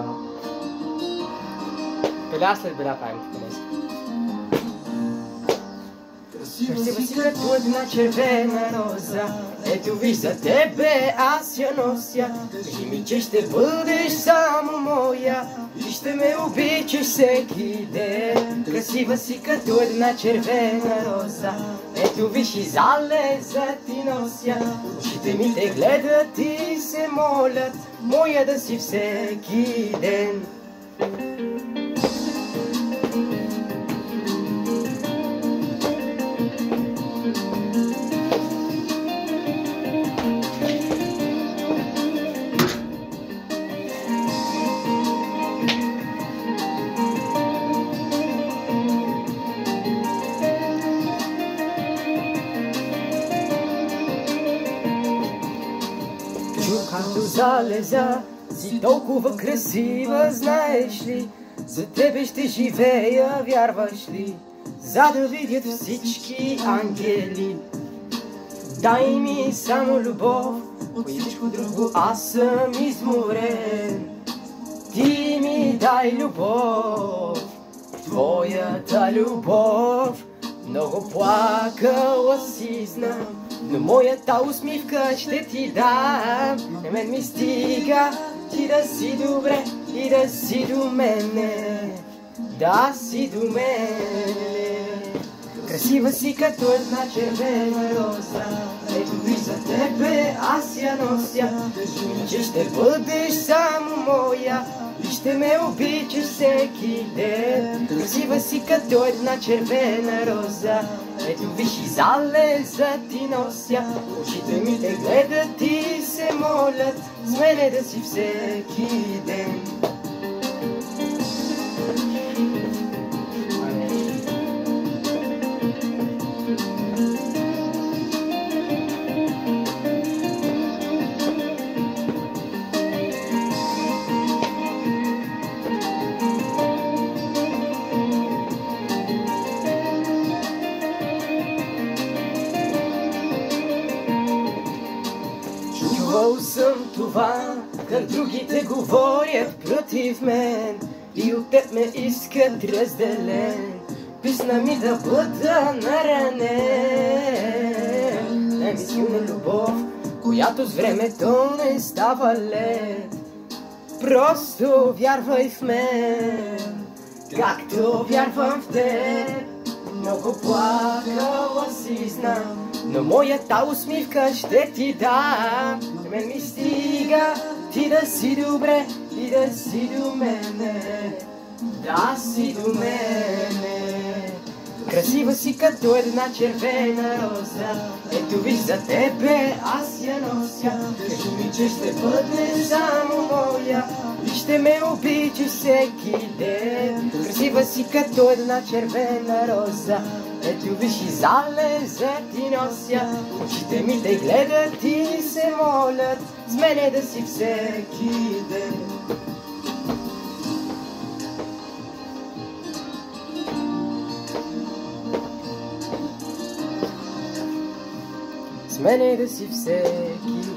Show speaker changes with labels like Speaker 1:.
Speaker 1: това. Беля след беля правим тук днес. Красива си като една червена роза, ето виж за тебе аз я нося. Кажи ми, че ще бъдеш само моя и ще ме обичаш всеки ден. Красива си като една червена роза, ето виж и залеза ти нося. Очите ми те гледат и се молят, моя да си всеки ден. Както залеза, си толкова красива, знаеш ли? За тебе ще живея, вярваш ли? За да видят всички ангели. Дай ми само любов, от всичко друго аз съм изморен. Ти ми дай любов, твоята любов. Много плакала си знам, но моята усмивка ще ти дам. На мен ми стига ти да си добре и да си до мене, да си до мене. Красива си като една червена роза, ето ви за тебе аз я нося. Кажи ми, че ще бъдеш само моя и ще ме обичаш всеки ден. Красива си като една червена роза, ето виж и залеза ти нося. Очите ми те гледат и се молят с мене да си всеки ден. Чувал съм това, как другите говорят против мен и от теб ме искат разделен. Писна ми да бъда наранен. Дай ми силна любов, която с времето не става лед. Просто вярвай в мен, както вярвам в теб. Много плакала си знам, но моята усмивка ще ти дам. На мен ми стига ти да си добре и да си до мене, да си до мене. Красива си като една червена роза, ето виж за тебе аз я нося. Кажи ми, че ще бъдеш само моя и ще ме обичаш всеки ден. Красива си като една червена роза, ето виж и залеза ти нося. Очите ми те гледат и се молят с мене да си всеки ден. С мене да си всеки